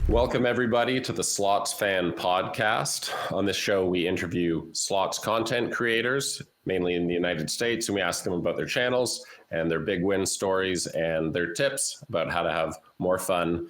Welcome, everybody, to the SlotsFan Podcast. On this show, we interview slots content creators, mainly in the United States, and we ask them about their channels and their big win stories and their tips about how to have more fun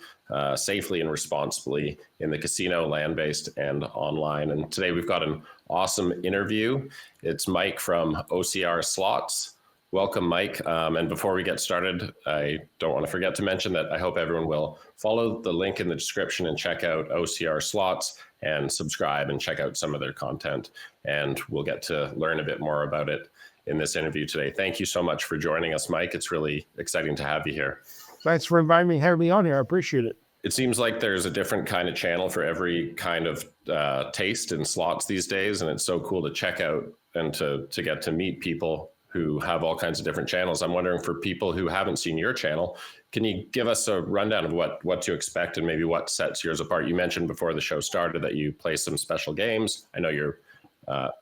safely and responsibly in the casino, land-based, and online. And today we've got an awesome interview. It's Mike from OCR Slots. Welcome, Mike. And before we get started, I don't want to forget to mention that I hope everyone will follow the link in the description and check out OCR Slots and subscribe and check out some of their content. And we'll get to learn a bit more about it in this interview today. Thank you so much for joining us, Mike. It's really exciting to have you here. Thanks for inviting me, having me on here. I appreciate it. It seems like there's a different kind of channel for every kind of taste in slots these days. And it's so cool to check out and to get to meet people who have all kinds of different channels. I'm wondering, for people who haven't seen your channel, can you give us a rundown of what to expect and maybe what sets yours apart? You mentioned before the show started that you play some special games. I know your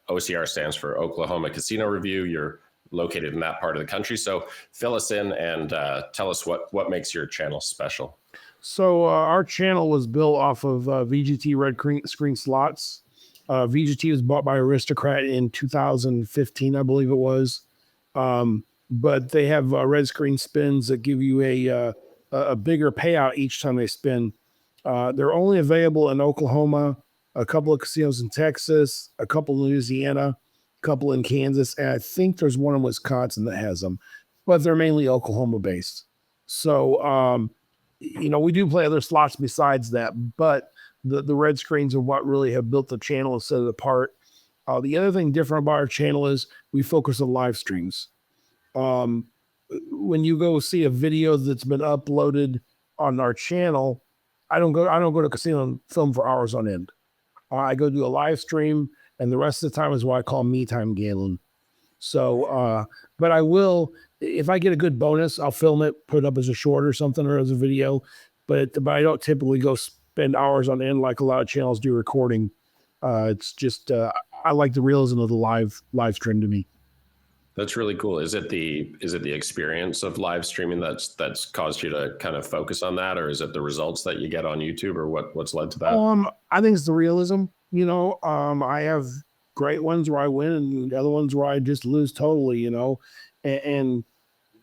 OCR stands for Oklahoma Casino Review. You're located in that part of the country. So fill us in and tell us what makes your channel special. So our channel was built off of VGT Red Screen Slots. VGT was bought by Aristocrat in 2015, I believe it was. But they have red screen spins that give you a bigger payout each time they spin. They're only available in Oklahoma, a couple of casinos in Texas, a couple in Louisiana, a couple in Kansas, and I think there's one in Wisconsin that has them, but they're mainly Oklahoma based. So, we do play other slots besides that, but the red screens are what really have built the channel and set it apart. The other thing different about our channel is we focus on live streams. When you go see a video that's been uploaded on our channel, I don't go to a casino and film for hours on end. I go do a live stream, and the rest of the time is what I call me time gambling. So, but I will, if I get a good bonus, I'll film it, put it up as a short or something, or as a video. But I don't typically go spend hours on end like a lot of channels do recording. It's just I like the realism of the live stream to me. That's really cool. Is it the experience of live streaming that's caused you to kind of focus on that, or is it the results that you get on YouTube, or what's led to that? I think it's the realism. I have great ones where I win and other ones where I just lose totally. And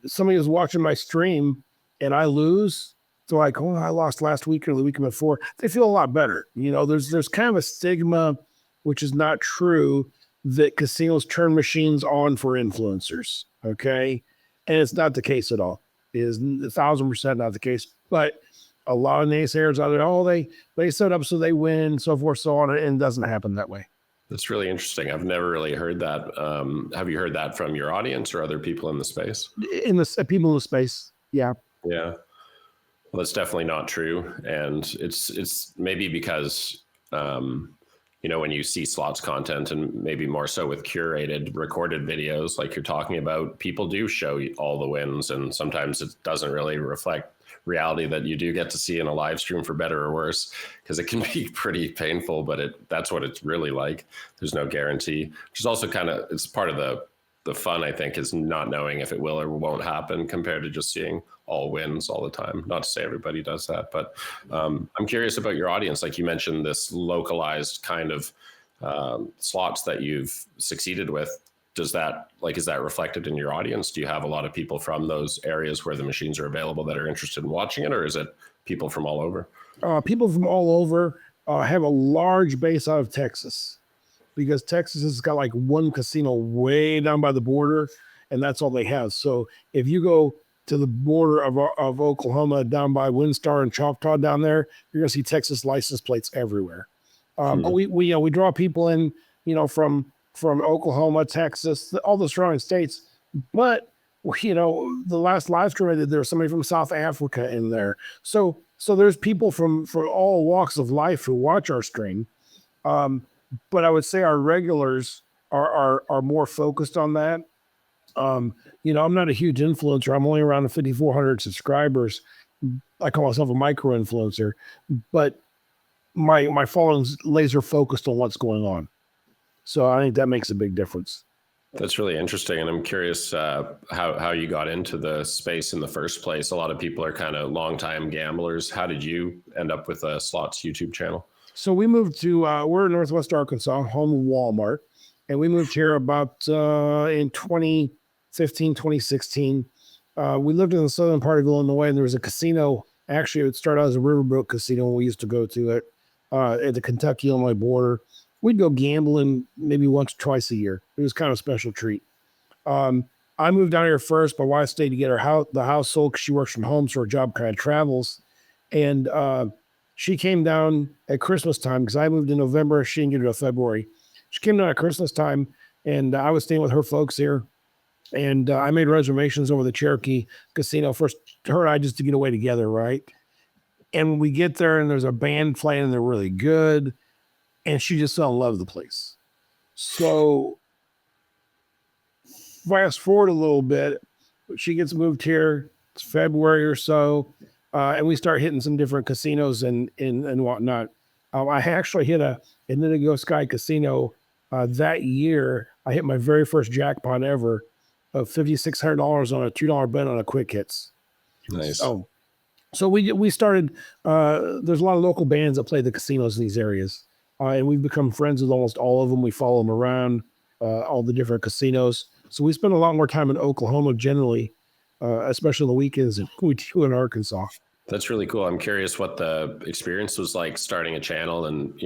somebody was watching my stream and I lose. So like, oh, I lost last week or the week before. They feel a lot better. There's kind of a stigma, which is not true, that casinos turn machines on for influencers. Okay. And it's not the case at all. It is 1,000% not the case. But a lot of naysayers out there, they set up so they win, so forth, so on. And it doesn't happen that way. That's really interesting. I've never really heard that. Have you heard that from your audience or other people in the space? People in the space. Yeah. Yeah. Well, that's definitely not true. And it's maybe because, when you see slots content, and maybe more so with curated recorded videos like you're talking about, people do show all the wins, and sometimes it doesn't really reflect reality that you do get to see in a live stream, for better or worse, because it can be pretty painful, but that's what it's really like. There's no guarantee, which is also it's part of the fun, I think, is not knowing if it will or won't happen, compared to just seeing all wins all the time. Not to say everybody does that, but I'm curious about your audience. Like you mentioned, this localized kind of slots that you've succeeded with. Is that reflected in your audience? Do you have a lot of people from those areas where the machines are available that are interested in watching it, or is it people from all over? People from all over. Have a large base out of Texas, because Texas has got like one casino way down by the border, and that's all they have. So if you go to the border of Oklahoma, down by Windstar and Choctaw down there, you're going to see Texas license plates everywhere. But we draw people in, from Oklahoma, Texas, all the surrounding states. But, the last live stream I did, there was somebody from South Africa in there. So there's people from all walks of life who watch our stream. But I would say our regulars are more focused on that. I'm not a huge influencer. I'm only around 5,400 subscribers. I call myself a micro influencer, but my following's laser focused on what's going on. So I think that makes a big difference. That's really interesting, and I'm curious how you got into the space in the first place. A lot of people are kind of longtime gamblers. How did you end up with a slots YouTube channel? So we moved to, we're in Northwest Arkansas, home of Walmart. And we moved here about in 2015, 2016. We lived in the southern part of Illinois, and there was a casino. Actually, it started out as a riverboat casino when we used to go to it at the Kentucky-Illinois border. We'd go gambling maybe once or twice a year. It was kind of a special treat. I moved down here first. My wife stayed to get the house sold because she works from home, so her job kind of travels. And she came down at Christmas time because I moved in November. She didn't get it until February. She came down at Christmas time, and I was staying with her folks here. And I made reservations over the Cherokee Casino. First, her and I just to get away together, right? And when we get there, and there's a band playing, and they're really good, and she just fell in love with the place. So fast forward a little bit, she gets moved here. It's February or so, and we start hitting some different casinos and whatnot. I actually hit an Indigo Sky Casino that year. I hit my very first jackpot ever of $5,600 on a $2 bet on a quick hits. Nice. So we started. There's a lot of local bands that play the casinos in these areas, and we've become friends with almost all of them. We follow them around all the different casinos. So we spend a lot more time in Oklahoma generally, especially on the weekends, than we do in Arkansas. That's really cool. I'm curious what the experience was like starting a channel, and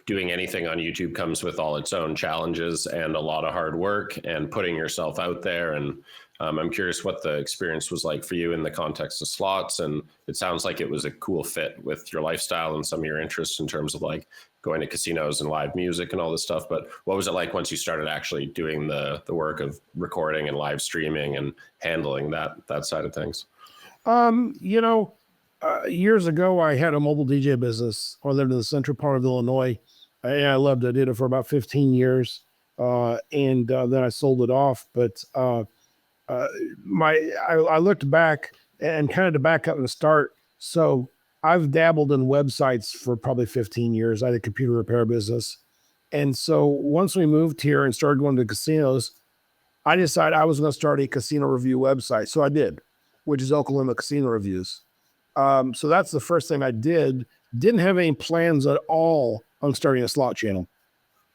doing anything on YouTube comes with all its own challenges and a lot of hard work and putting yourself out there. And I'm curious what the experience was like for you in the context of slots. And it sounds like it was a cool fit with your lifestyle and some of your interests in terms of like going to casinos and live music and all this stuff. But what was it like once you started actually doing the work of recording and live streaming and handling that side of things? Years ago, I had a mobile DJ business. I lived in the central part of Illinois. And I loved it. I did it for about 15 years. And then I sold it off. But I looked back and kind of to back up and start. So I've dabbled in websites for probably 15 years. I had a computer repair business. And so once we moved here and started going to casinos, I decided I was going to start a casino review website. So I did, which is Oklahoma Casino Reviews. So that's the first thing I did. Didn't have any plans at all on starting a slot channel.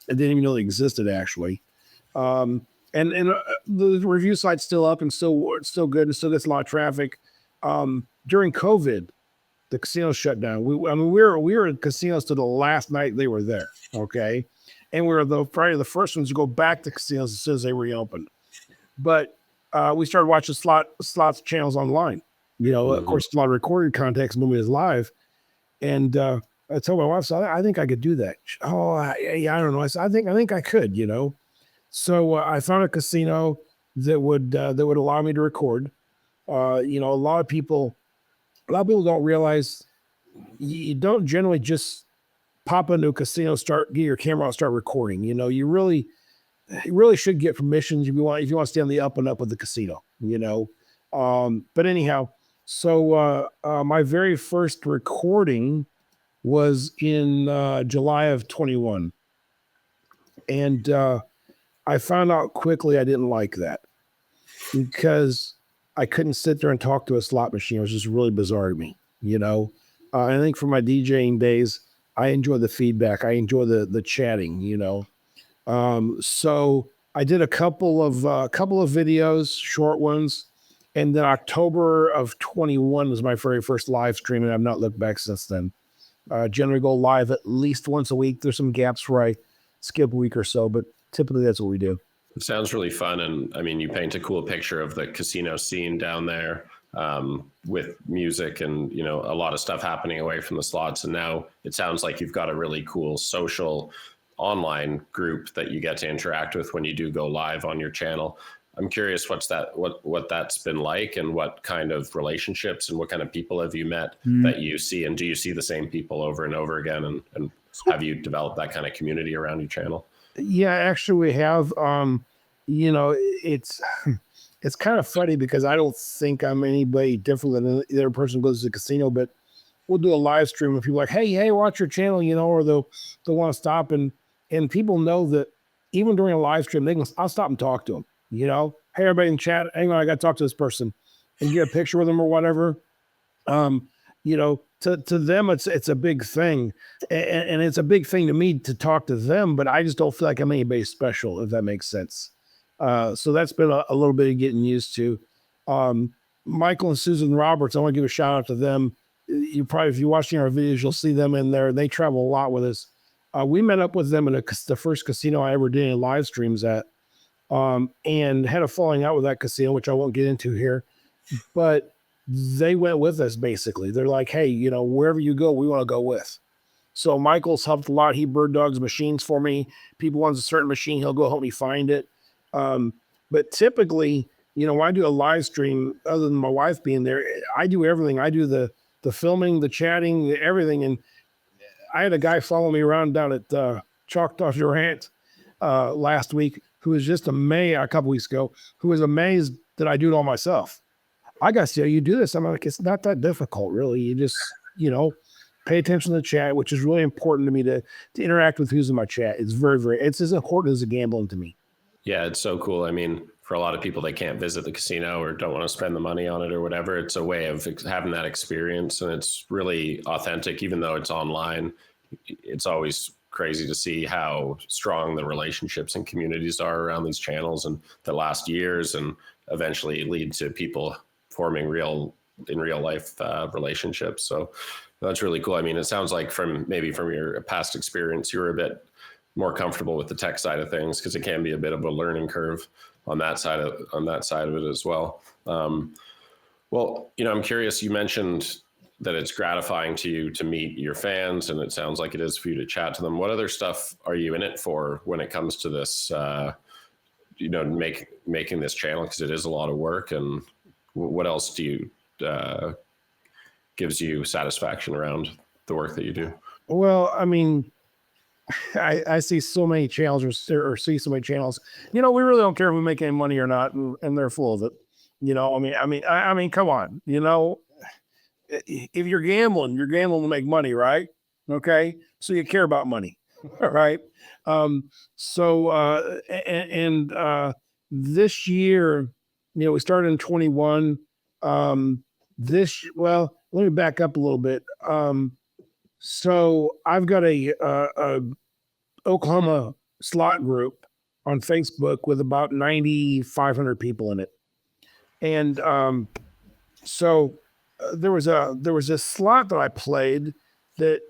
I didn't even know it existed, actually. And the review site's still up and still good and still gets a lot of traffic. During COVID, the casinos shut down. We were in casinos to the last night they were there. Okay, and we were probably the first ones to go back to casinos as soon as they reopened. But we started watching slots channels online. Of course, a lot of recorded context when we was live. And I told my wife, so I think I could do that. I don't know. I said, I think I could, So I found a casino that would allow me to record. A lot of people don't realize you don't generally just pop into a casino, get your camera out, start recording. You really should get permissions if you want to stay on the up and up with the casino. But anyhow. So my very first recording was in July of 21. And I found out quickly I didn't like that because I couldn't sit there and talk to a slot machine. It was just really bizarre to me, I think for my DJing days, I enjoy the feedback. I enjoy the chatting, So I did a couple of videos, short ones. And then October of 21 was my very first live stream, and I've not looked back since then. Generally go live at least once a week. There's some gaps where I skip a week or so, but typically that's what we do. It sounds really fun. And I mean, you paint a cool picture of the casino scene down there with music and, a lot of stuff happening away from the slots. And now it sounds like you've got a really cool social online group that you get to interact with when you do go live on your channel. I'm curious what that's been like and what kind of relationships and what kind of people have you met that you see, and do you see the same people over and over again, and have you developed that kind of community around your channel? Yeah, actually we have. It's kind of funny because I don't think I'm anybody different than the other person who goes to the casino, but we'll do a live stream and people are like, hey, watch your channel, or they'll want to stop and people know that even during a live stream, I'll stop and talk to them. You know, hey, everybody in chat, hang on, I got to talk to this person and get a picture with them or whatever. You know, to them, it's a big thing, and it's a big thing to me to talk to them. But I just don't feel like I'm anybody special, if that makes sense. So that's been a little bit of getting used to. Michael and Susan Roberts, I want to give a shout out to them. You probably, if you're watching our videos, you'll see them in there. They travel a lot with us. We met up with them in the first casino I ever did in live streams at, and had a falling out with that casino, which I won't get into here. But they went with us, basically. They're like, hey, you know, wherever you go, we want to go with. So Michael's helped a lot. He bird dogs machines for me. People want a certain machine, he'll go help me find it. But typically, you know, when I do a live stream, other than my wife being there, I do everything. I do the filming, the chatting, everything. And I had a guy follow me around down at Choctaw Durant last week who was just amazed, a couple weeks ago, who was amazed that I do it all myself. I got to see how you do this. I'm like, it's not that difficult, really. You just, you know, pay attention to the chat, which is really important to me to interact with who's in my chat. It's it's as important as gambling to me. Yeah, it's so cool. I mean, for a lot of people, they can't visit the casino or don't want to spend the money on it or whatever. It's a way of having that experience, and it's really authentic, even though it's online. It's always crazy to see how strong the relationships and communities are around these channels and that last years and eventually lead to people forming real life relationships. So that's really cool. I mean, it sounds like from your past experience, you're a bit more comfortable with the tech side of things, because it can be a bit of a learning curve on that side of it as well. Well, you know, I'm curious, you mentioned that it's gratifying to you to meet your fans, and it sounds like it is for you to chat to them. What other stuff are you in it for when it comes to this, you know, making this channel? Because it is a lot of work. And what else do you gives you satisfaction around the work that you do? Well, I mean, I see so many channels or see so many channels, you know, we really don't care if we make any money or not. And they're full of it. You know, I mean, come on, you know, if you're gambling to make money, right? Okay. So you care about money. All right. This year, you know, we started in 21. Well, let me back up a little bit. So I've got a Oklahoma slot group on Facebook with about 9,500 people in it. And so there was a slot that I played that,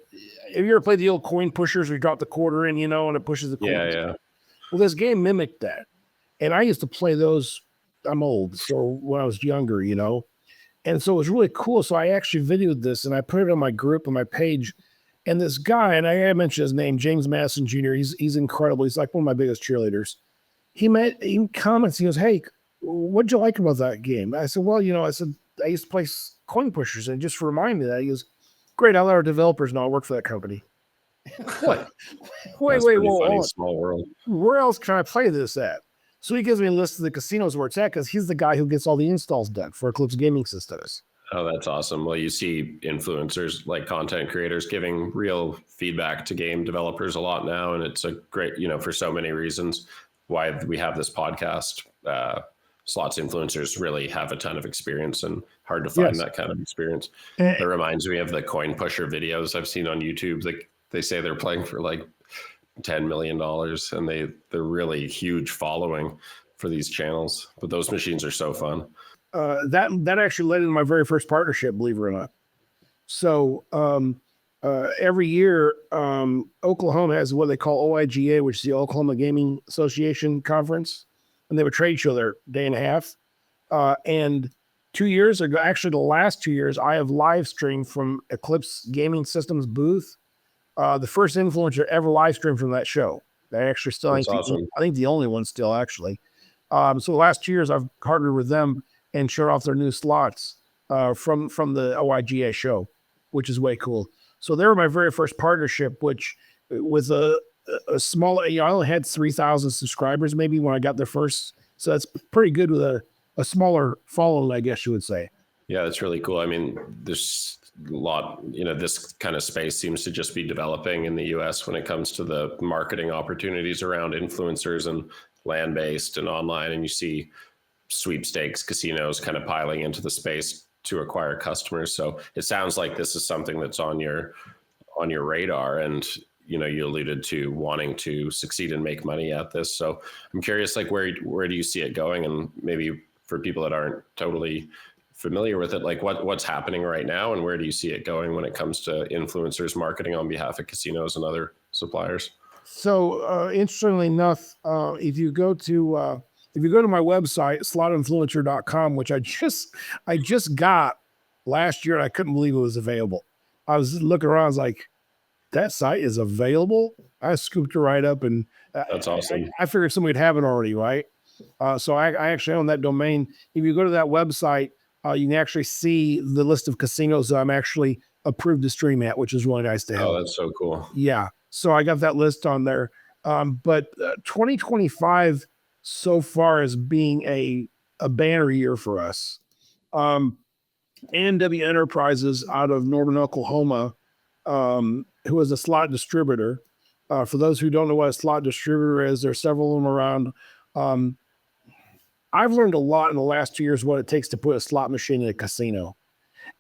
have you ever played the old coin pushers where you drop the quarter in, you know, and it pushes the coin? Yeah. Well, this game mimicked that. And I used to play those. I'm old, so when I was younger, you know. And so it was really cool. So I actually videoed this and I put it on my group, on my page. And this guy, and I mentioned his name, James Madison Jr. He's incredible. He's like one of my biggest cheerleaders. He comments, he goes, hey, what'd you like about that game? I said, well, you know, I used to play coin pushers, and just remind me that. He goes, great, I'll let our developers know I work for that company. Wait, whoa, small world. Where else can I play this at? So he gives me a list of the casinos where it's at, because he's the guy who gets all the installs done for Eclipse Gaming Systems. Oh, that's awesome. Well, you see influencers like content creators giving real feedback to game developers a lot now. And it's a great, you know, for so many reasons why we have this podcast. Slots influencers really have a ton of experience, and hard to find that kind of experience. It reminds me of the coin pusher videos I've seen on YouTube. They say they're playing for like $10 million, and they're really huge following for these channels. But those machines are so fun. That actually led into my very first partnership, believe it or not. So every year, Oklahoma has what they call OIGA, which is the Oklahoma Gaming Association Conference, and they have a trade show there day and a half. And 2 years ago, actually the last 2 years, I have live streamed from Eclipse Gaming Systems booth. The first influencer ever live streamed from that show. They actually still, I think the only one still, actually. So the last 2 years I've partnered with them and showed off their new slots from the OIGA show, which is way cool. So they were my very first partnership, which was a small, you know, I only had 3,000 subscribers maybe when I got there first. So that's pretty good with a smaller following, I guess you would say. Yeah, that's really cool. I mean, there's this kind of space seems to just be developing in the US when it comes to the marketing opportunities around influencers and land-based and online. And you see sweepstakes casinos kind of piling into the space to acquire customers. So it sounds like this is something that's on your radar. And, you alluded to wanting to succeed and make money at this. So I'm curious, like, where do you see it going? And maybe for people that aren't totally familiar with it, like what's happening right now and where do you see it going when it comes to influencers marketing on behalf of casinos and other suppliers? So interestingly enough, if you go to my website, slotinfluencer.com, which I just got last year, and I couldn't believe it was available. I was looking around, I was like, that site is available? I scooped it right up, and that's awesome. I figured somebody would have it already, right? So I actually own that domain. If you go to that website, you can actually see the list of casinos that I'm actually approved to stream at, which is really nice to have. Oh, that's so cool. Yeah. So I got that list on there. But 2025 so far as being a banner year for us. A&W Enterprises out of Norman, Oklahoma, who is a slot distributor. For those who don't know what a slot distributor is, there's several of them around. I've learned a lot in the last 2 years what it takes to put a slot machine in a casino.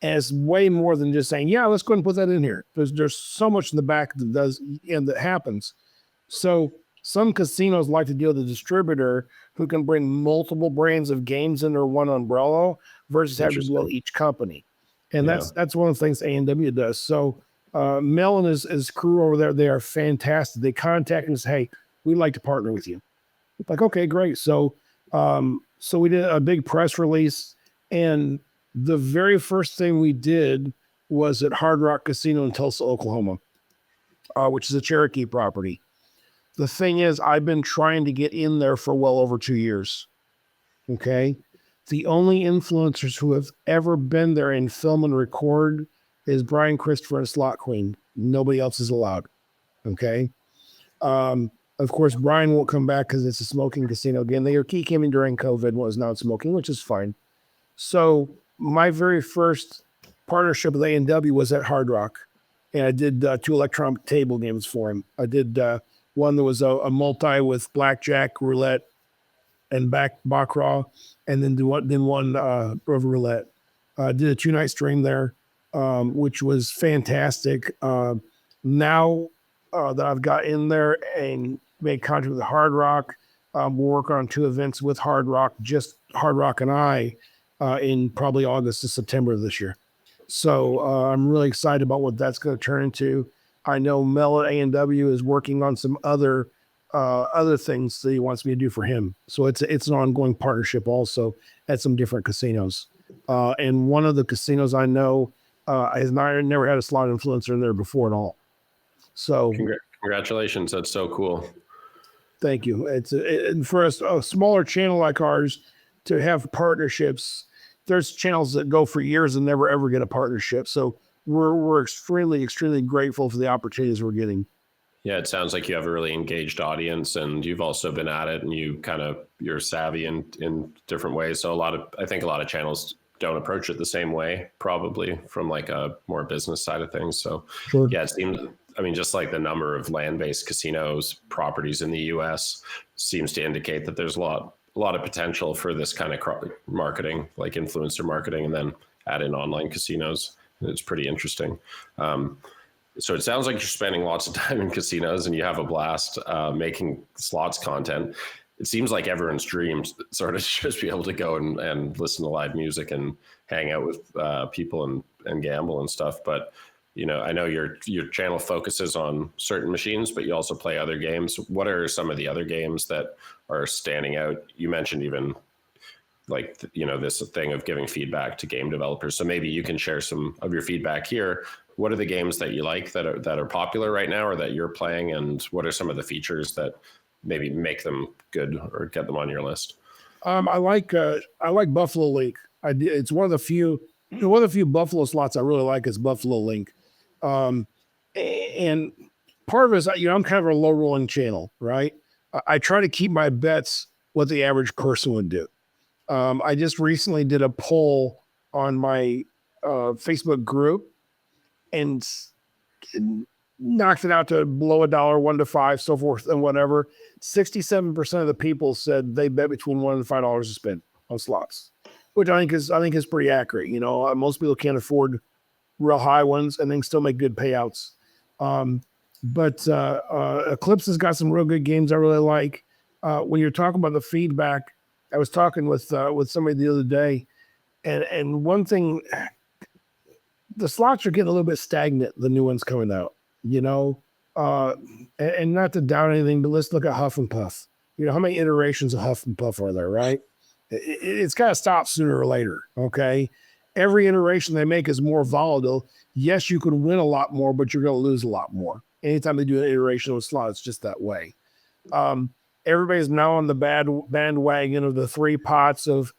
And it's way more than just saying, yeah, let's go ahead and put that in here. There's so much in the back that does and that happens. So some casinos like to deal with a distributor who can bring multiple brands of games under one umbrella versus having to deal with each company. And that's one of the things A&W does. So Mel and his crew over there, they are fantastic. They contact us, hey, we'd like to partner with you. It's like, okay, great. So we did a big press release, and the very first thing we did was at Hard Rock Casino in Tulsa, Oklahoma, which is a Cherokee property. The thing is, I've been trying to get in there for well over 2 years. Okay. The only influencers who have ever been there and film and record is Brian Christopher and Slot Queen. Nobody else is allowed. Okay. Of course, Brian won't come back because it's a smoking casino again. He came in during COVID, was not smoking, which is fine. So my very first partnership with A&W was at Hard Rock, and I did 2 electronic table games for him. I did one that was a multi with blackjack, roulette, and baccarat, and then one river roulette. I did a 2-night stream there, which was fantastic. Now that I've got in there and made contact with Hard Rock, we'll work on 2 events with Hard Rock, just Hard Rock and I, in probably August to September of this year. So I'm really excited about what that's going to turn into. I know Mel at A&W is working on some other things that he wants me to do for him. So it's an ongoing partnership also at some different casinos. And one of the casinos I know has never had a slot influencer in there before at all. So congratulations. That's so cool. Thank you. And for a smaller channel like ours to have partnerships, there's channels that go for years and never ever get a partnership. So we're extremely, extremely grateful for the opportunities we're getting. Yeah, it sounds like you have a really engaged audience, and you've also been at it, and you're savvy in different ways. So I think a lot of channels don't approach it the same way, probably from like a more business side of things. So sure. Yeah, it seems, just like the number of land-based casinos properties in the US seems to indicate that there's a lot of potential for this kind of marketing, like influencer marketing, and then add in online casinos. It's pretty interesting. So it sounds like you're spending lots of time in casinos and you have a blast making slots content. It seems like everyone's dreams sort of just be able to go and listen to live music and hang out with people and gamble and stuff. But, I know your channel focuses on certain machines, but you also play other games. What are some of the other games that are standing out? You mentioned even like, this thing of giving feedback to game developers. So maybe you can share some of your feedback here. What are the games that you like that are popular right now or that you're playing? And what are some of the features that maybe make them good or get them on your list? I like Buffalo Link. It's one of the few Buffalo slots I really like is Buffalo Link. And part of it is, I'm kind of a low rolling channel, right? I try to keep my bets what the average person would do. I just recently did a poll on my Facebook group, and knocked it out to below $1, 1 to 5, so forth and whatever. 67% of the people said they bet between $1 and $5 to spend on slots, which I think is pretty accurate. Most people can't afford real high ones and then still make good payouts. But Eclipse has got some real good games I really like. When you're talking about the feedback, I was talking with somebody the other day, and one thing, the slots are getting a little bit stagnant, the new ones coming out, and not to doubt anything, but let's look at Huff and Puff. How many iterations of Huff and Puff are there, right? It's got to stop sooner or later, okay? Every iteration they make is more volatile. Yes, you could win a lot more, but you're going to lose a lot more. Anytime they do an iteration of a slot, it's just that way. Everybody's now on the bandwagon of the 3 pots of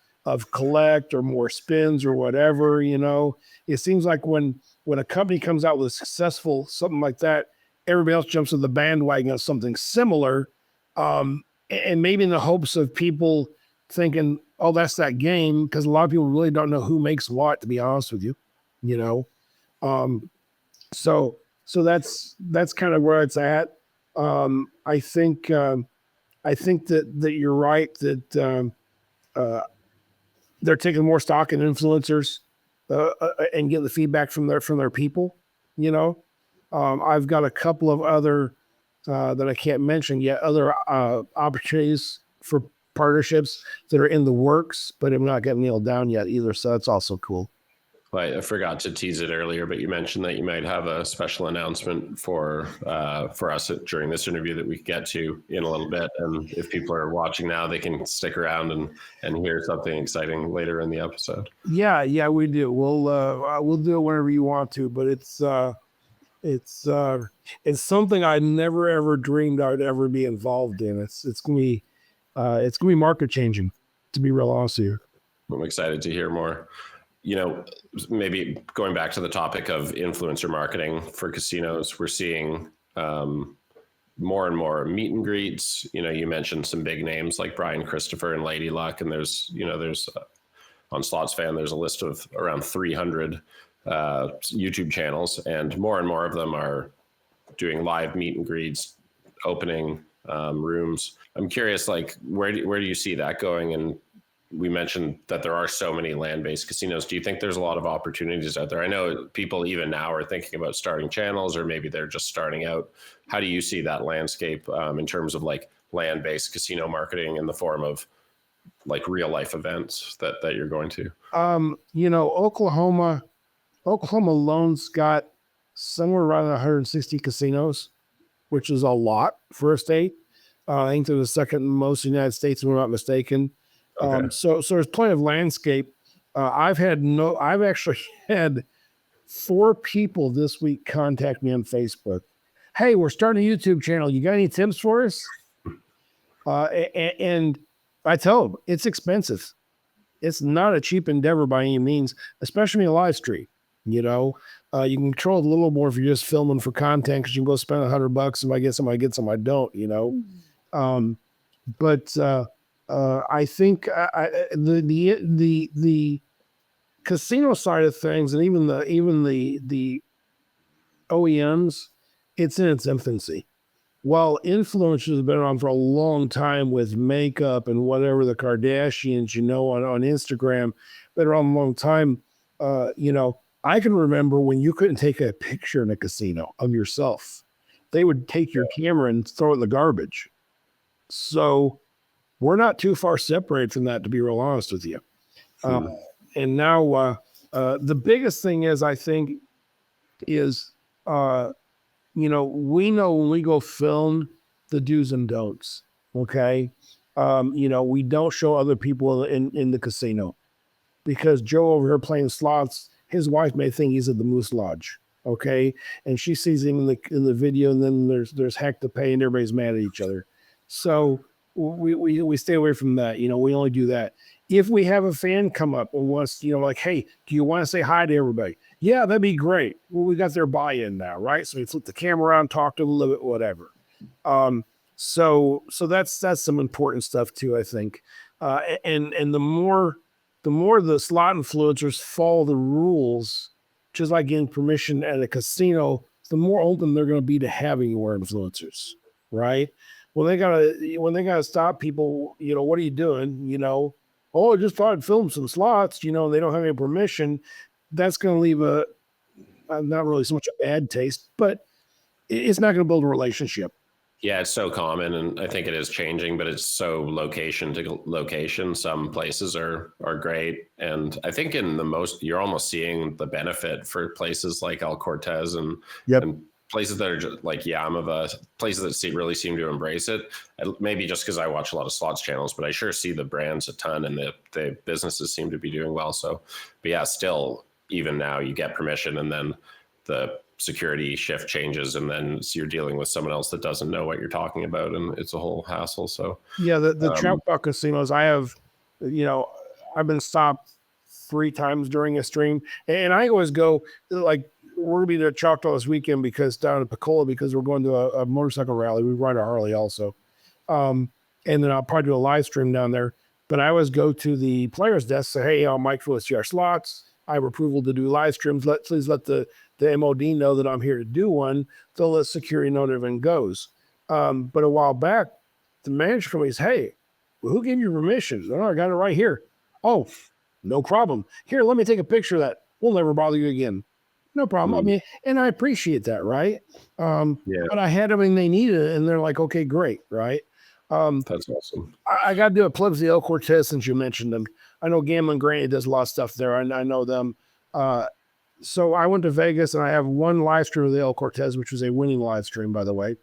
collect or more spins or whatever. It seems like when a company comes out with a successful something like that, everybody else jumps on the bandwagon of something similar, and maybe in the hopes of people thinking, oh, that's that game, because a lot of people really don't know who makes what, to be honest with you. So that's kind of where it's at. I think that you're right that they're taking more stock in influencers and getting the feedback from their people. I've got a couple of other that I can't mention yet, other opportunities for partnerships that are in the works, but I'm not getting nailed down yet either. So that's also cool. Well, I forgot to tease it earlier, but you mentioned that you might have a special announcement for us during this interview that we could get to in a little bit. And if people are watching now, they can stick around and hear something exciting later in the episode. Yeah, we do. We'll do it whenever you want to, but it's something I never ever dreamed I'd ever be involved in. It's gonna be market changing, to be real honest with you. I'm excited to hear more. Maybe going back to the topic of influencer marketing for casinos, we're seeing more and more meet and greets. You mentioned some big names like Brian Christopher and Lady Luck, and there's on SlotsFan, there's a list of around 300 YouTube channels, and more of them are doing live meet and greets, opening rooms. I'm curious, like, where do you see that going? And we mentioned that there are so many land-based casinos. Do you think there's a lot of opportunities out there? I know people even now are thinking about starting channels, or maybe they're just starting out. How do you see that landscape in terms of like land-based casino marketing in the form of like real life events that you're going to? Oklahoma alone's got somewhere around 160 casinos, which is a lot for a state. I think they're the second most in the United States, if I'm not mistaken. Okay. So there's plenty of landscape. I've actually had 4 people this week contact me on Facebook. Hey, we're starting a YouTube channel. You got any tips for us? And I tell them it's expensive. It's not a cheap endeavor by any means, especially in a live stream. You can control it a little more if you're just filming for content, because you can go spend $100. If I get some, I get some. I don't. But I think the casino side of things, and even the OEMs, it's in its infancy. While influencers have been around for a long time with makeup and whatever, the Kardashians, on Instagram, been around a long time. I can remember when you couldn't take a picture in a casino of yourself. They would take your camera and throw it in the garbage. So we're not too far separated from that, to be real honest with you. And now the biggest thing is, I think, is, we know when we go film the do's and don'ts, okay? We don't show other people in the casino, because Joe over here playing slots, his wife may think he's at the Moose Lodge, okay? And she sees him in the video, and then there's heck to pay, and everybody's mad at each other. So we stay away from that. We only do that if we have a fan come up and wants, like, hey, do you want to say hi to everybody? Yeah, that'd be great. Well, we got their buy-in now, right? So we flip the camera on, talk to them a little bit, whatever. So that's some important stuff too, I think. And the more the slot influencers follow the rules just like getting permission at a casino, the more open they're going to be to having more influencers, right? When they gotta stop people, what are you doing? Oh, I just thought I'd film some slots. They don't have any permission. That's going to leave not really so much a bad taste, but it's not going to build a relationship. Yeah, it's so common, and I think it is changing, but it's so location to location. Some places are great, and I think you're almost seeing the benefit for places like El Cortez and places that are just like Yamava, places that really seem to embrace it. Maybe just because I watch a lot of slots channels, but I sure see the brands a ton, and the businesses seem to be doing well. So, but yeah, still, even now you get permission, and then the security shift changes, and then you're dealing with someone else that doesn't know what you're talking about, and it's a whole hassle. So yeah, the Jackpot casinos, I've been stopped 3 times during a stream, and I always go, like, we're gonna be there Choctaw this weekend because down in Pensacola, because we're going to a motorcycle rally. We ride a Harley also, and then I'll probably do a live stream down there. But I always go to the players desk, say, hey, I'm Mike for OCR Slots. I have approval to do live streams. Please let the MOD know that I'm here to do one. They'll let security know that everything goes. But a while back, the manager told me, hey, who gave you permission? Oh, I got it right here. Oh, no problem. Here, let me take a picture of that. We'll never bother you again. No problem. I mean, and I appreciate that, right? But I had everything they needed, and they're like, okay, great, right? That's awesome. I got to do a plug to El Cortez since you mentioned them. I know Gambling Granny does a lot of stuff there. I know them. So I went to Vegas, and I have one live stream of the El Cortez, which was a winning live stream, by the way.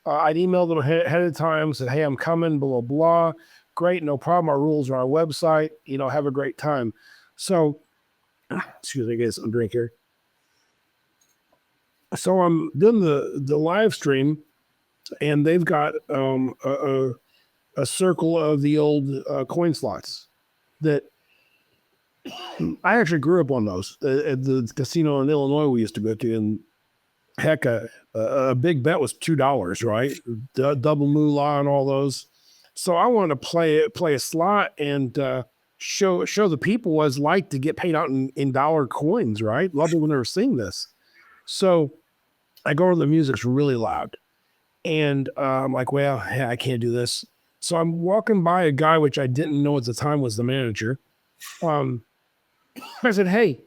I'd emailed them ahead of time, said, hey, I'm coming, blah, blah, blah. Great, no problem. Our rules are on our website. Have a great time. So, excuse me, get some drink here. So I'm doing the live stream, and they've got a circle of the old coin slots that I actually grew up on those at the casino in Illinois we used to go to. And heck, a big bet was $2, right? Double moolah and all those. So I wanted to play a slot and show the people what it's like to get paid out in dollar coins, right? A lot of people never seen this. So I go over, the music's really loud. And I'm like, well, hey, I can't do this. So I'm walking by a guy, which I didn't know at the time was the manager. I said, hey,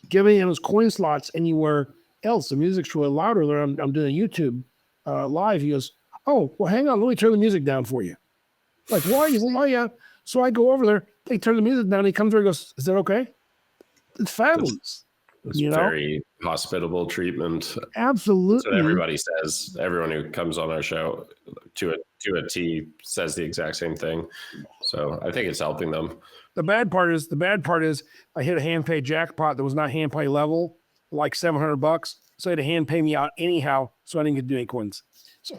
give me those coin slots anywhere else. The music's really louder there. I'm doing a YouTube live. He goes, oh, well, hang on. Let me turn the music down for you. Like, why? He's like, oh, yeah. So I go over there. They turn the music down. He comes over and goes, is that okay? It's fabulous. It's very hospitable treatment. Absolutely. So everybody says, everyone who comes on our show to a T says the exact same thing. So I think it's helping them. The bad part is I hit a hand pay jackpot that was not hand pay level, like $700. So I had to hand pay me out anyhow. So I didn't get to do any coins. So.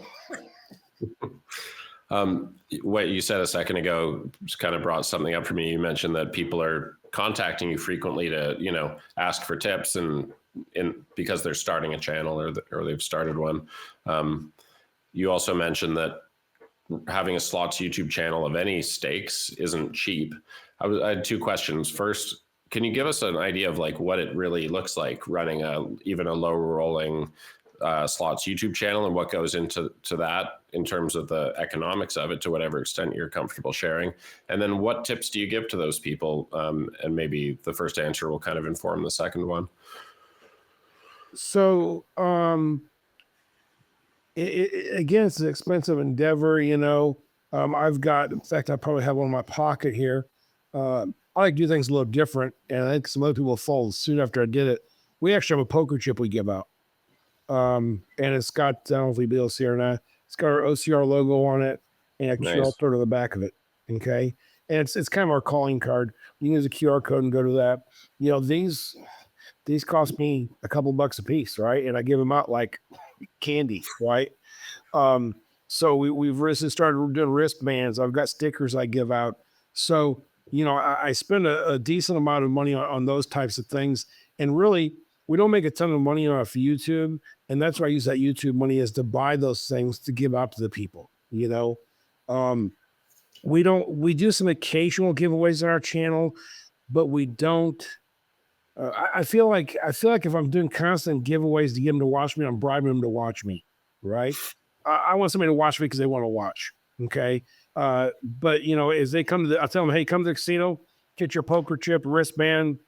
What you said a second ago just kind of brought something up for me. You mentioned that people are contacting you frequently to, ask for tips and because they're starting a channel or they've started one. You also mentioned that having a slots YouTube channel of any stakes isn't cheap. I had 2 questions. First, can you give us an idea of like what it really looks like running even a low rolling slots YouTube channel and what goes into that in terms of the economics of it to whatever extent you're comfortable sharing? And then what tips do you give to those people? And maybe the first answer will kind of inform the second one. So, again, it's an expensive endeavor, I've got, in fact, I probably have one in my pocket here. I like to do things a little different, and I think some other people will follow soon after I did it. We actually have a poker chip we give out. And it's got, I don't know if you'll be able to see it or not, it's got our OCR logo on it and a QR code on the back of it. Okay. And it's kind of our calling card. You can use a QR code and go to that. These cost me a couple bucks a piece, right? And I give them out like candy, right? So we've recently started doing wristbands. I've got stickers I give out. So, I spend a decent amount of money on those types of things. And really, we don't make a ton of money off YouTube. And that's why I use that YouTube money is to buy those things to give out to the people, we do some occasional giveaways on our channel, but we don't I feel like if I'm doing constant giveaways to get them to watch me, I'm bribing them to watch me, right? I want somebody to watch me because they want to watch. Okay. But as they come to I tell them, hey, come to the casino, get your poker chip, wristband,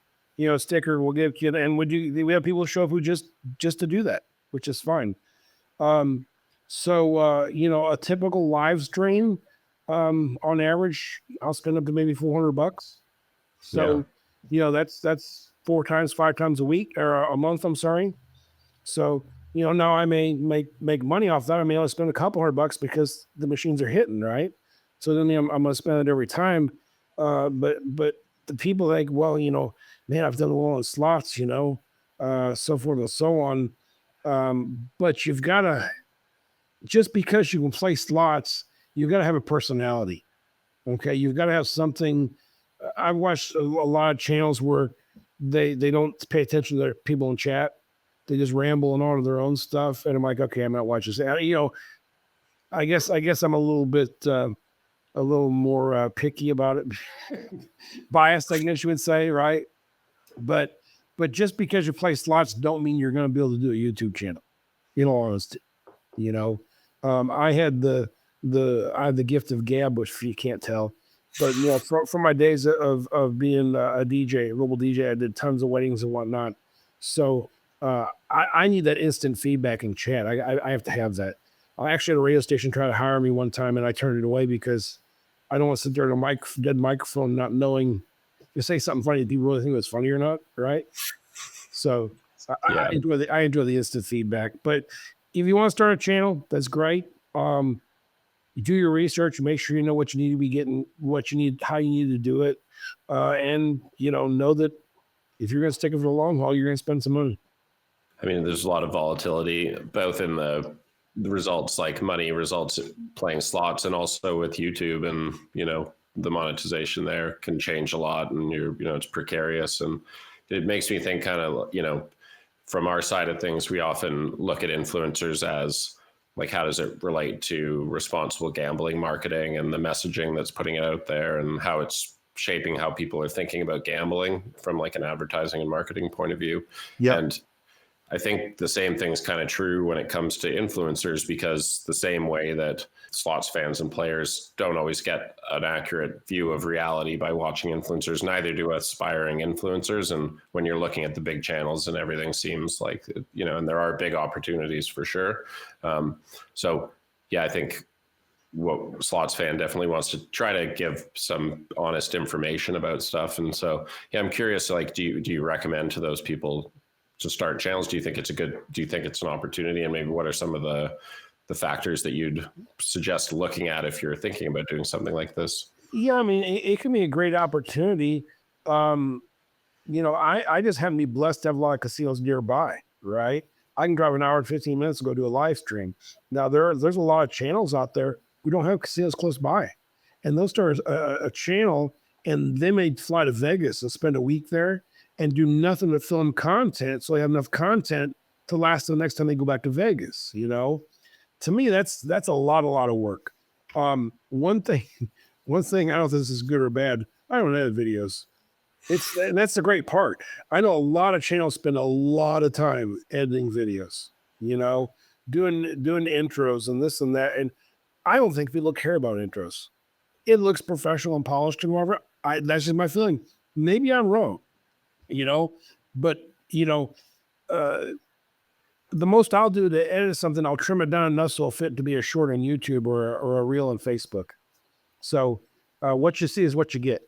sticker. We'll give you, and we have people show up who just to do that, which is fine. So a typical live stream, on average, I'll spend up to maybe $400. So, that's 4 times, 5 times a week or a month. I'm sorry. So, now I may make money off that. I may only spend a couple $100 because the machines are hitting, right? So then I'm going to spend it every time. But the people think, well, man, I've done well in slots, so forth and so on. But you've got to, just because you can play slots, you've got to have a personality. Okay. You've got to have something. I've watched a lot of channels where they don't pay attention to their people in chat. They just ramble and on their own stuff. And I'm like, okay, I'm not watching this. I guess I'm a little bit, a little more picky about it. Biased, I guess you would say, right? But just because you play slots don't mean you're going to be able to do a YouTube channel. In all honesty, I had the gift of gab, which you can't tell. But from my days of being a DJ, a mobile DJ, I did tons of weddings and whatnot. So I need that instant feedback in chat. I have to have that. I actually had a radio station try to hire me one time, and I turned it away because I don't want to sit there at a dead microphone, not knowing if you say something funny, do you really think it was funny or not, right? So I enjoy the instant feedback. But if you want to start a channel, that's great. You do your research, make sure you know what you need to be getting, what you need, how you need to do it. And, know that if you're going to stick it for the long haul, you're going to spend some money. I mean, there's a lot of volatility, both in the results, like money results playing slots, and also with YouTube, and, the monetization there can change a lot, and it's precarious. And it makes me think kind of, from our side of things, we often look at influencers as, like, how does it relate to responsible gambling marketing and the messaging that's putting it out there, and how it's shaping how people are thinking about gambling from like an advertising and marketing point of view. Yeah. And I think the same thing's kind of true when it comes to influencers, because the same way that slots fans and players don't always get an accurate view of reality by watching influencers, neither do aspiring influencers. And when you're looking at the big channels and everything seems like, and there are big opportunities for sure. So yeah, I think what SlotsFan definitely wants to try to give some honest information about stuff. And so, yeah, I'm curious, like, do you recommend to those people to start channels? Do you think it's an opportunity? And maybe what are some of the factors that you'd suggest looking at if you're thinking about doing something like this? Yeah, I mean, it can be a great opportunity. I just happen to be blessed to have a lot of casinos nearby, right? I can drive an hour and 15 minutes to go do a live stream. Now, there's a lot of channels out there who don't have casinos close by. And they'll start a channel, and they may fly to Vegas and spend a week there and do nothing but film content, so they have enough content to last the next time they go back to Vegas. To me, that's a lot of work. One thing, I don't know if this is good or bad. I don't edit videos. And that's the great part. I know a lot of channels spend a lot of time editing videos, doing intros and this and that. And I don't think people care about intros. It looks professional and polished and whatever. That's just my feeling. Maybe I'm wrong. But the most I'll do to edit something, I'll trim it down enough so it'll fit to be a short on YouTube or a reel on Facebook. So what you see is what you get.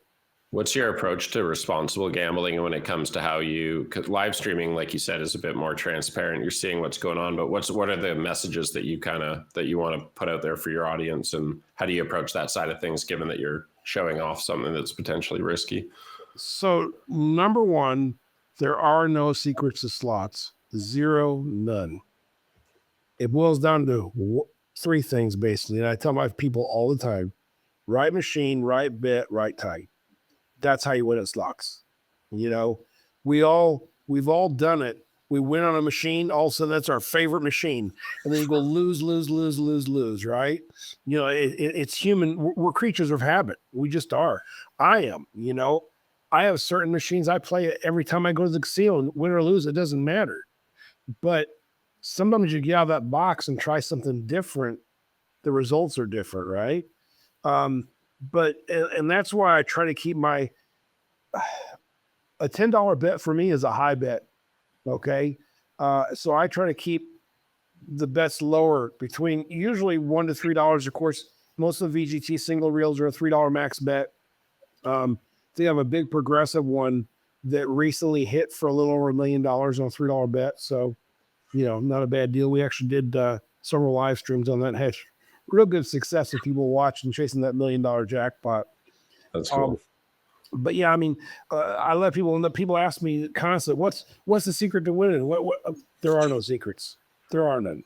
What's your approach to responsible gambling when it comes to how because live streaming, like you said, is a bit more transparent. You're seeing what's going on, but what are the messages that you want to put out there for your audience, and how do you approach that side of things, given that you're showing off something that's potentially risky? So number one, there are no secrets to slots. Zero, none. It boils down to 3 things, basically. And I tell my people all the time: right machine, right bet, right tie. That's how you win at slots. We've all done it. We win on a machine. All of a sudden, that's our favorite machine. And then you go lose, right? It's human. We're creatures of habit. We just are. I am, I have certain machines I play it every time I go to the casino, win or lose, it doesn't matter. But sometimes you get out of that box and try something different. The results are different, right? But that's why I try to keep a $10 bet for me is a high bet. Okay. So I try to keep the bets lower, between usually $1 to $3. Of course, most of the VGT single reels are a $3 max bet. They have a big progressive one that recently hit for a little over $1 million on a $3 bet. So, not a bad deal. We actually did several live streams on that. Had real good success with people watching, chasing that $1 million jackpot. That's cool. But yeah, I mean, I let people ask me constantly, what's the secret to winning? What there are no secrets. There are none.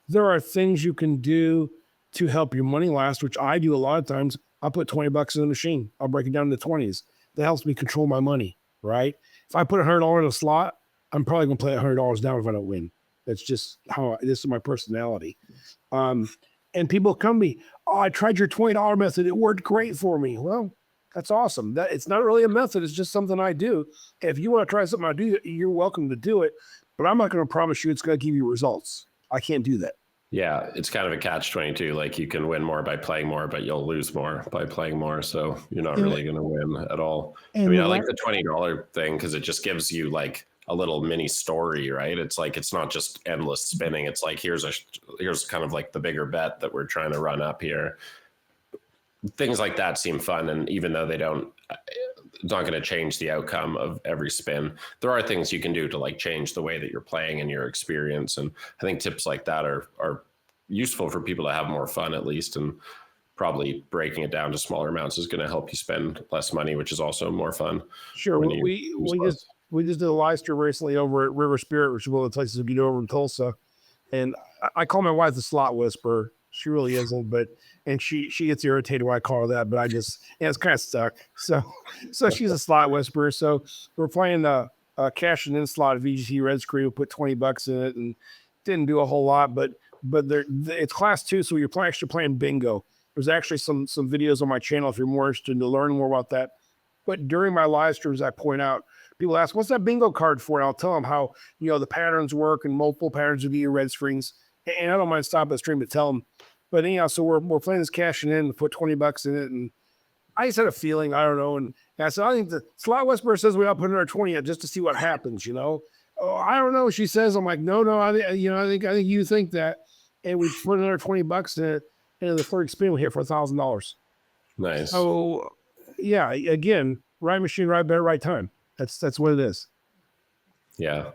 There are things you can do to help your money last, which I do a lot of times. I'll put $20 in the machine. I'll break it down into 20s. That helps me control my money, right? If I put $100 in a slot, I'm probably going to play $100 down if I don't win. That's just this is my personality. And people come to me, oh, I tried your $20 method. It worked great for me. Well, that's awesome. It's not really a method. It's just something I do. If you want to try something I do, you're welcome to do it. But I'm not going to promise you it's going to give you results. I can't do that. Yeah, it's kind of a catch-22. Like, you can win more by playing more, but you'll lose more by playing more. So you're not really going to win at all. I mean, I like the $20 thing because it just gives you like a little mini story, right? It's like, it's not just endless spinning. It's like, here's kind of like the bigger bet that we're trying to run up here. Things like that seem fun. And even though it's not going to change the outcome of every spin, there are things you can do to like change the way that you're playing and your experience. And I think tips like that are useful for people to have more fun, at least. And probably breaking it down to smaller amounts is going to help you spend less money, which is also more fun. Sure. We just did a live stream recently over at River Spirit, which is one of the places we get over in Tulsa. And I call my wife the slot whisperer. She really isn't, and she gets irritated when I call her that, but it's kind of stuck. So she's a slot whisperer. So we're playing the cash and in slot at VGT Red Screen. We put $20 in it and didn't do a whole lot, but it's class 2. So you're actually playing bingo. There's actually some videos on my channel if you're more interested to learn more about that. But during my live streams, I point out, people ask, what's that bingo card for? And I'll tell them how, the patterns work and multiple patterns of your red screens. And I don't mind stopping the stream to tell them. But anyhow, so we're playing this cashing in, put $20 in it. And I just had a feeling, I don't know. And I said, I think the slot whisperer says we ought to put another 20 in just to see what happens, Oh, I don't know. She says, I'm like, no, I think you think that. And we put another $20 in it. And the third spin we hit for $1,000. Nice. So yeah, again, right machine, right bet, right time. That's what it is. Yeah.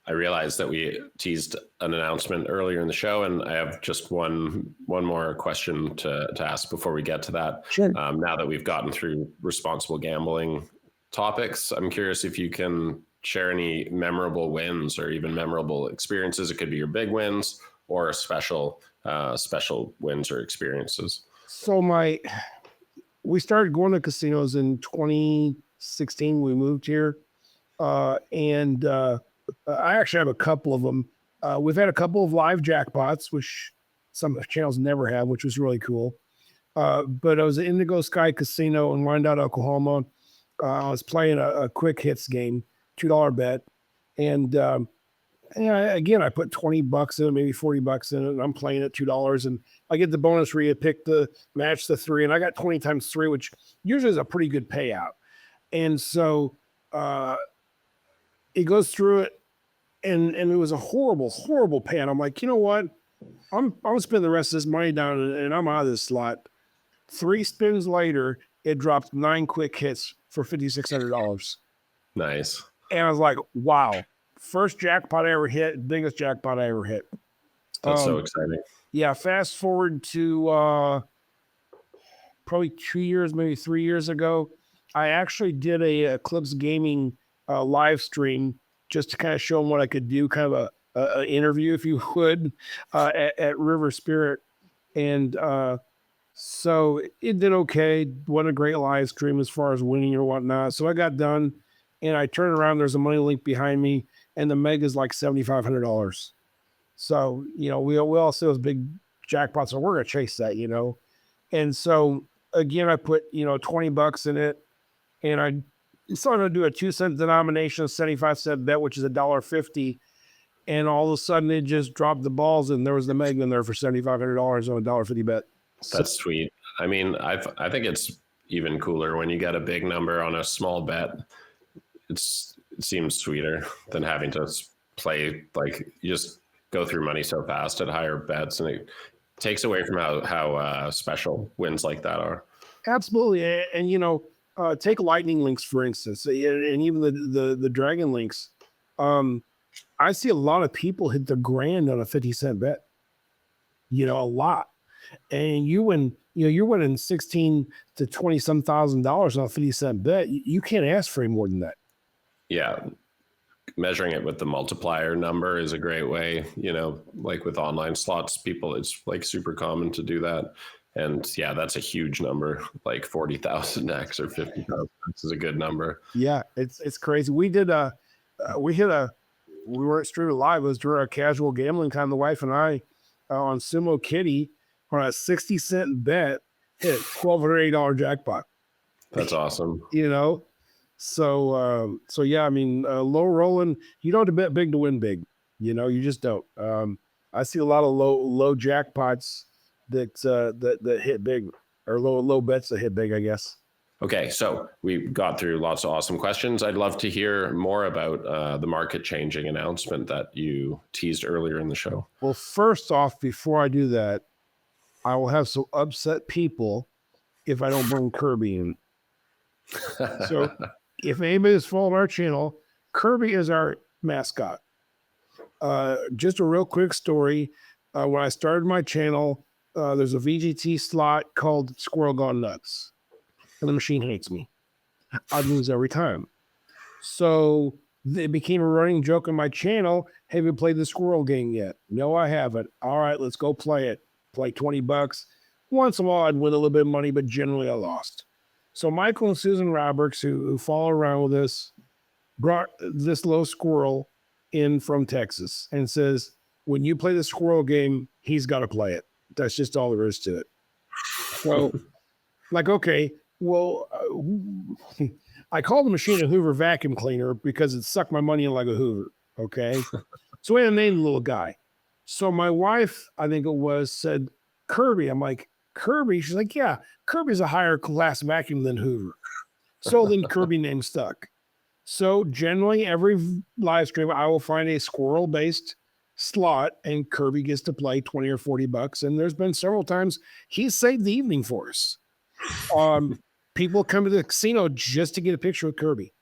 I realized that we teased an announcement earlier in the show, and I have just one more question to ask before we get to that. Sure. Now that we've gotten through responsible gambling topics, I'm curious if you can share any memorable wins or even memorable experiences. It could be your big wins or special wins or experiences. So we started going to casinos in 2016. We moved here, and I actually have a couple of them. We've had a couple of live jackpots, which some channels never have, which was really cool. But I was at Indigo Sky Casino in Wyandotte, Oklahoma. I was playing a quick hits game, $2 bet. And again, I put $20 in it, maybe $40 in it, and I'm playing at $2. And I get the bonus where you pick the match the 3, and I got 20 times 3, which usually is a pretty good payout. And so it goes through it, and it was a horrible, horrible payout. I'm like, you know what? I'm gonna spend the rest of this money down, and I'm out of this slot. 3 spins later, it dropped 9 quick hits for $5,600. Nice. And I was like, wow. First jackpot I ever hit, biggest jackpot I ever hit. That's so exciting. Yeah, fast forward to probably 2 years, maybe 3 years ago, I actually did a Eclipse Gaming live stream just to kind of show them what I could do, kind of an interview, if you would, at River Spirit. And so it did okay. Wasn't a great live stream as far as winning or whatnot. So I got done, and I turned around. There's a money link behind me, and the mega is like $7,500. So, we all see those big jackpots, so we're going to chase that, And so again, I put, $20 in it, and I decided to do a 2-cent denomination, 75-cent bet, which is $1.50. And all of a sudden it just dropped the balls, and there was the Meg in there for $7,500 on a $1.50 bet. That's sweet. I mean, I think it's even cooler when you get a big number on a small bet. It seems sweeter than having to play, like, you just go through money so fast at higher bets, and it takes away from how special wins like that are. Absolutely. And take lightning links, for instance, and even the dragon links. I see a lot of people hit the grand on a 50-cent bet, a lot. And you're winning 16 to 20 some $1,000 on a 50-cent bet. You can't ask for any more than that. Yeah. Measuring it with the multiplier number is a great way, like with online slots, it's like super common to do that. And yeah, that's a huge number, like 40,000x or 50,000x is a good number. Yeah, it's crazy. We weren't streaming live. It was during our casual gambling time. The wife and I on Sumo Kitty on a 60-cent bet hit $1,280 jackpot. That's awesome. So yeah, I mean, low rolling, you don't have to bet big to win big. You just don't. I see a lot of low jackpots that hit big, or low bets that hit big, I guess. Okay, so we got through lots of awesome questions. I'd love to hear more about the market changing announcement that you teased earlier in the show. Well, first off, before I do that, I will have some upset people if I don't bring Kirby in. So if anybody's following our channel, Kirby is our mascot. Just a real quick story. When I started my channel, there's a VGT slot called Squirrel Gone Nuts. And the machine hates me. I lose every time. So it became a running joke on my channel. Have you played the squirrel game yet? No, I haven't. All right, let's go play it. Play $20. Once in a while, I'd win a little bit of money, but generally I lost. So Michael and Susan Roberts, who follow around with us, brought this little squirrel in from Texas and says, when you play the squirrel game, he's got to play it. That's just all there is to it. So, okay. Well, I called the machine a Hoover vacuum cleaner because it sucked my money in like a Hoover. Okay. So we had to name the little guy. So my wife, I think it was, said Kirby. I'm like, Kirby? She's like, yeah, Kirby's a higher class vacuum than Hoover. So then Kirby name stuck. So generally every live stream, I will find a squirrel based slot and Kirby gets to play 20 or $40. And there's been several times he's saved the evening for us. People come to the casino just to get a picture with Kirby.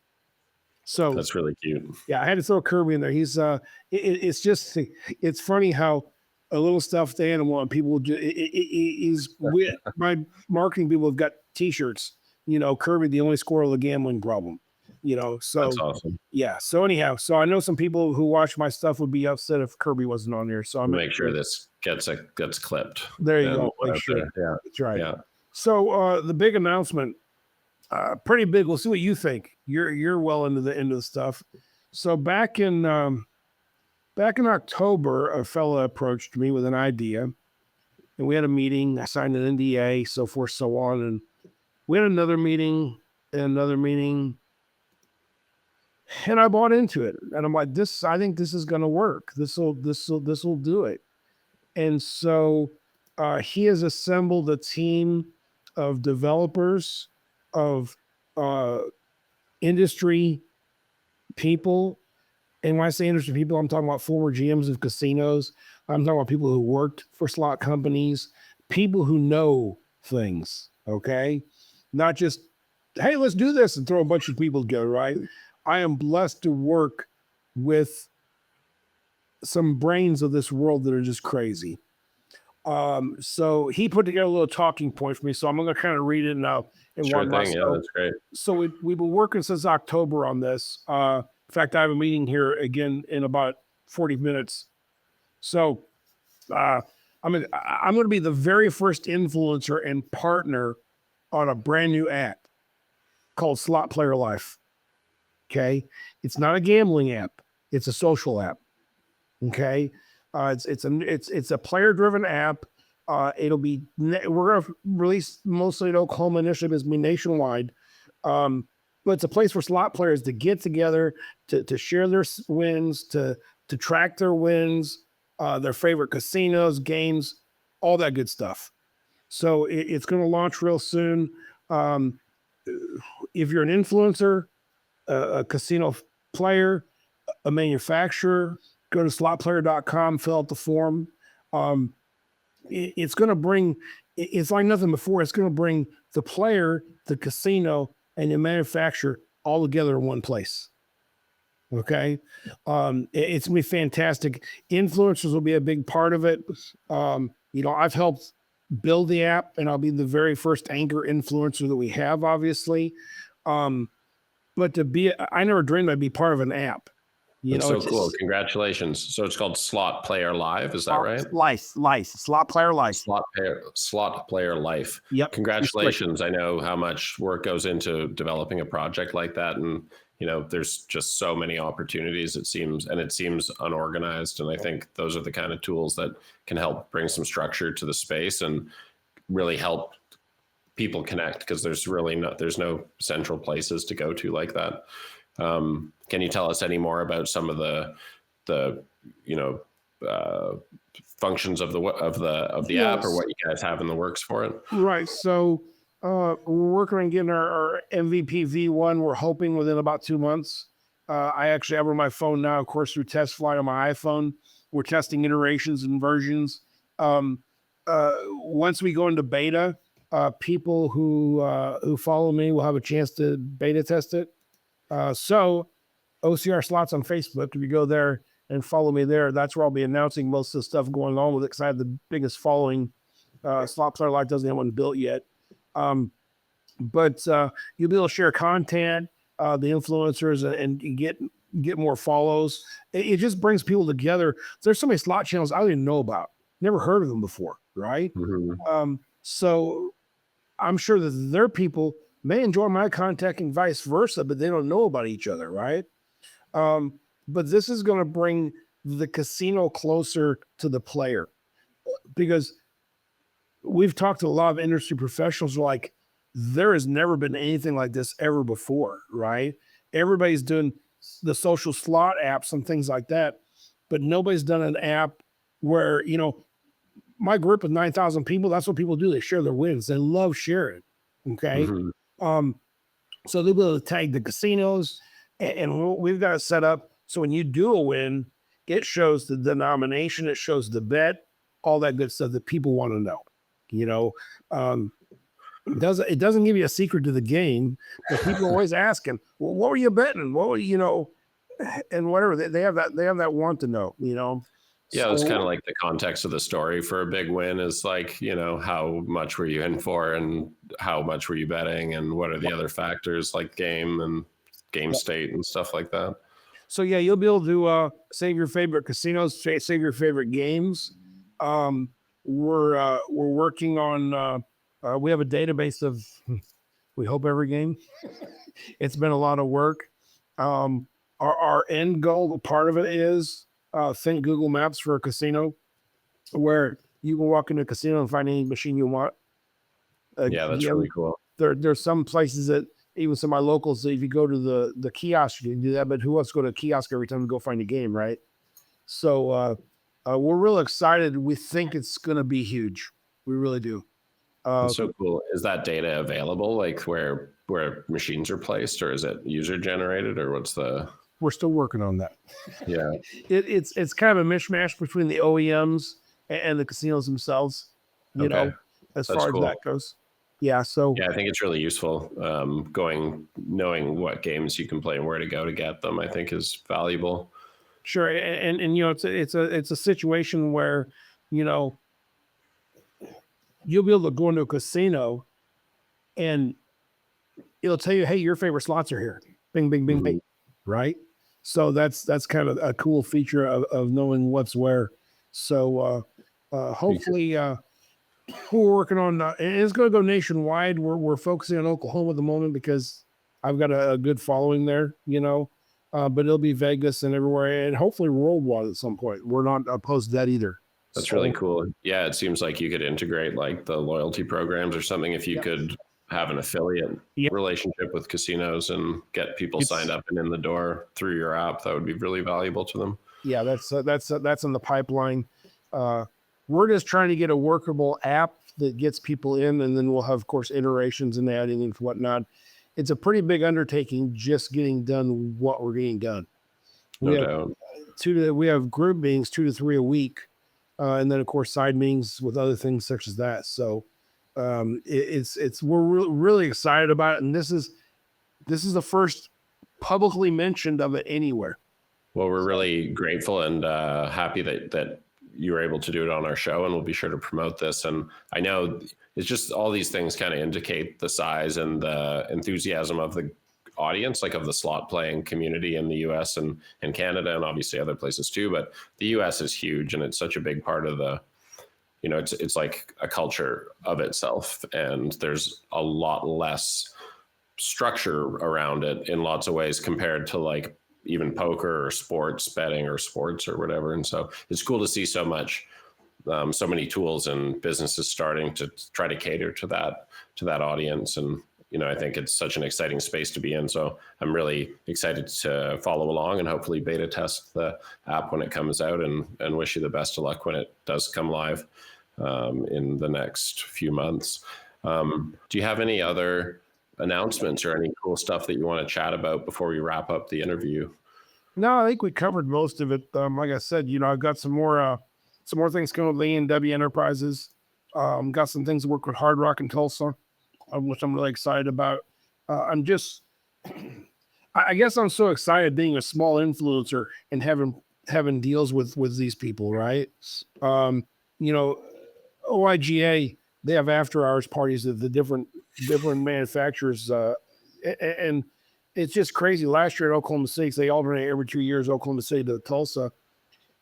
So that's really cute. Yeah, I had to throw Kirby in there. He's it's funny how a little stuffed animal and people my marketing people have got t-shirts, Kirby, the only squirrel, the gambling problem, so that's awesome. Yeah. So anyhow, so I know some people who watch my stuff would be upset if Kirby wasn't on here. So I'm make sure this gets clipped. There you go. Make sure. Yeah. That's right. Yeah. So the big announcement, pretty big. We'll see what you think. You're well into the stuff. So back in October, a fella approached me with an idea, and we had a meeting. I signed an NDA, so forth, so on, and we had another meeting, and I bought into it. And I'm like, I think this is going to work. This will do it. And so he has assembled a team of developers, of industry people. And when I say industry people, I'm talking about former GMs of casinos. I'm talking about people who worked for slot companies, people who know things, okay? Not just, hey, let's do this and throw a bunch of people together, right? I am blessed to work with some brains of this world that are just crazy. So he put together a little talking point for me. So I'm going to kind of read it now. Sure thing. Yeah, that's great. So we've been working since October on this. In fact, I have a meeting here again in about 40 minutes. So I'm going to be the very first influencer and partner on a brand new app called Slot Player Life. Okay. It's not a gambling app. It's a social app. Okay. It's a player driven app. We're going to release mostly in Oklahoma initially, but it's going to be nationwide. But it's a place for slot players to get together, to share their wins, to track their wins, their favorite casinos, games, all that good stuff. So it's going to launch real soon. If you're an influencer, a casino player, a manufacturer, go to slotplayer.com, fill out the form. It's going to bring, it's like nothing before. It's going to bring the player, the casino, and the manufacturer all together in one place. Okay. It's going to be fantastic. Influencers will be a big part of it. I've helped build the app, and I'll be the very first anchor influencer that we have, obviously. But I never dreamed I'd be part of an app. That's so cool. Congratulations. So it's called Slot Player Live. Is that right? Slot Player Live. Slot Player Life. Yep. Congratulations. I know how much work goes into developing a project like that. And, there's just so many opportunities, it seems unorganized. And I think those are the kind of tools that can help bring some structure to the space and really help people connect, because there's no central places to go to like that. Can you tell us any more about some of the functions of the app, or what you guys have in the works for it? Right. So we're working on getting our MVP V1. We're hoping within about 2 months. I actually have it on my phone now, of course, through Test Flight on my iPhone. We're testing iterations and versions. Once we go into beta, people who follow me will have a chance to beta test it. So OCR Slots on Facebook, if you go there and follow me there, that's where I'll be announcing most of the stuff going on with it, because I have the biggest following. Slot Player Live doesn't have one built yet. But you'll be able to share content, the influencers, and get more follows. It just brings people together. There's so many slot channels I didn't know about. Never heard of them before, right? Mm-hmm. So I'm sure that their people may enjoy my content and vice versa, but they don't know about each other, right? But this is going to bring the casino closer to the player, because we've talked to a lot of industry professionals like, there has never been anything like this ever before, right? Everybody's doing the social slot apps and things like that, but nobody's done an app where, my group of 9,000 people, that's what people do. They share their wins. They love sharing. Okay. Mm-hmm. So they'll be able to tag the casinos, and we've got it set up so when you do a win, it shows the denomination, it shows the bet, all that good stuff that people want to know. It doesn't give you a secret to the game, but people are always asking, well, what were you betting? What were and whatever they have that want to know, Yeah, So, it's kind of like the context of the story for a big win is like, how much were you in for and how much were you betting and what are the other factors like game and game state and stuff like that. So yeah, you'll be able to save your favorite casinos, save your favorite games. We're working on. We have a database of, we hope, every game. It's been a lot of work. Our end goal, part of it is think Google Maps for a casino, where you can walk into a casino and find any machine you want. Yeah, that's really cool. There's some places that, even some of my locals, if you go to the kiosk, you can do that, but who wants to go to a kiosk every time to go find a game, right? So we're real excited. We think it's going to be huge. We really do. That's so cool. Is that data available, like where machines are placed, or is it user generated, or what's the... We're still working on that. Yeah. It's kind of a mishmash between the OEMs and the casinos themselves, as That's far cool. as that goes. Yeah. So yeah, I think it's really useful. Knowing what games you can play and where to go to get them, I think is valuable. Sure. And it's a situation where, you'll be able to go into a casino and it'll tell you, hey, your favorite slots are here. Bing, bing, bing, bing. Right. So that's kind of a cool feature of knowing what's where. So hopefully we're working on, and it's going to go nationwide. We're focusing on Oklahoma at the moment because I've got a good following there, but it'll be Vegas and everywhere, and hopefully worldwide at some point. We're not opposed to that either. That's really cool. Yeah, it seems like you could integrate like the loyalty programs or something if you could have an affiliate relationship with casinos and get people signed up and in the door through your app. That would be really valuable to them. Yeah, that's in the pipeline. We're just trying to get a workable app that gets people in, and then we'll have, of course, iterations and adding and whatnot. It's a pretty big undertaking just getting done what we're getting done. We have group meetings 2 to 3 a week, and then of course side meetings with other things such as that. So we're really excited about it, and this is the first publicly mentioned of it anywhere. Well, we're really grateful and happy that you were able to do it on our show, and we'll be sure to promote this. And I know it's just all these things kind of indicate the size and the enthusiasm of the audience, like of the slot playing community in the US and Canada, and obviously other places too. But the US is huge, and it's such a big part of the, it's like a culture of itself. And there's a lot less structure around it in lots of ways compared to like even poker or sports betting or sports or whatever. And so it's cool to see so much, so many tools and businesses starting to try to cater to that audience. And, I think it's such an exciting space to be in. So I'm really excited to follow along and hopefully beta test the app when it comes out, and wish you the best of luck when it does come live in the next few months. Do you have any other announcements or any cool stuff that you want to chat about before we wrap up the interview? No, I think we covered most of it. Like I said, I've got some more things coming with A&W Enterprises. Got some things to work with Hard Rock and Tulsa, which I'm really excited about. I guess I'm so excited being a small influencer and having deals with these people, right? OIGA, they have after hours parties at the different manufacturers, and it's just crazy. Last year at Oklahoma City, they alternate every 2 years, Oklahoma City to Tulsa.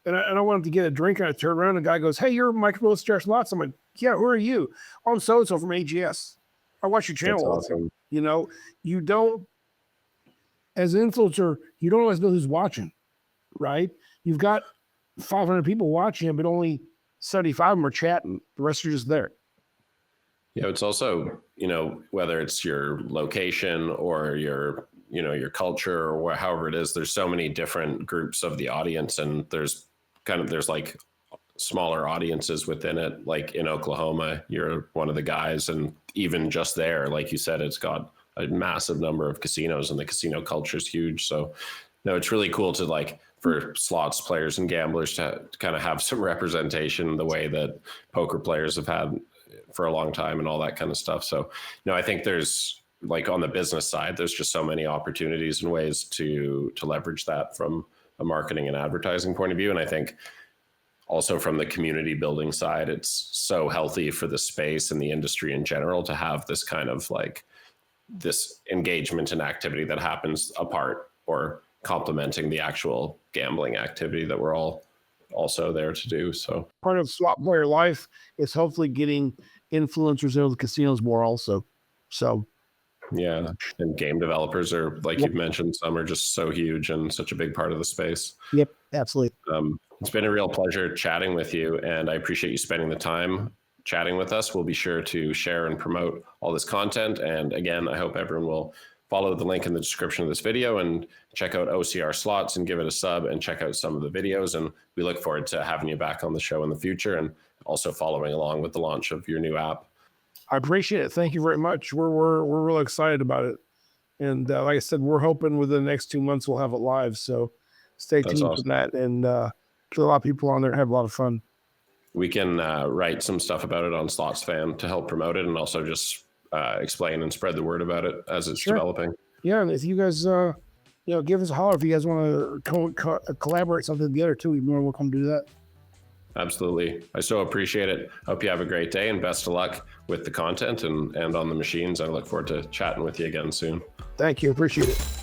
And I wanted to get a drink, and I turned around and the guy goes, "Hey, you're Michael OCR Slots." I'm like, "Yeah, who are you?" "Oh, I'm so-and-so from AGS. I watch your channel." That's awesome. You don't, as an influencer, you don't always know who's watching, right? You've got 500 people watching, but only 75 of them are chatting. The rest are just there. Yeah, it's also, whether it's your location or your culture or however it is, there's so many different groups of the audience, and there's like smaller audiences within it. Like in Oklahoma, you're one of the guys, and even just there, like you said, it's got a massive number of casinos, and the casino culture is huge. So no, it's really cool to like for slots players and gamblers to kind of have some representation the way that poker players have had for a long time and all that kind of stuff. So, I think there's like on the business side, there's just so many opportunities and ways to leverage that from a marketing and advertising point of view. And I think also from the community building side, it's so healthy for the space and the industry in general to have this kind of like this engagement and activity that happens apart or complementing the actual gambling activity that we're all also there to do. So part of slot player life is hopefully getting influencers into the casinos more also. So yeah, and game developers are, like you've mentioned, some are just so huge and such a big part of the space. Yep, absolutely. It's been a real pleasure chatting with you, and I appreciate you spending the time chatting with us. We'll be sure to share and promote all this content. And again, I hope everyone will follow the link in the description of this video and check out OCR Slots and give it a sub and check out some of the videos. And we look forward to having you back on the show in the future and also following along with the launch of your new app. I appreciate it. Thank you very much. We're really excited about it. And like I said, we're hoping within the next 2 months we'll have it live. So stay tuned for that. And get a lot of people on there and have a lot of fun. We can write some stuff about it on SlotsFan to help promote it, and also just explain and spread the word about it as it's developing. Yeah, and if you guys, give us a holler if you guys want to collaborate something together too. We're more welcome to do that. Absolutely. I so appreciate it. Hope you have a great day, and best of luck with the content and on the machines. I look forward to chatting with you again soon. Thank you. Appreciate it.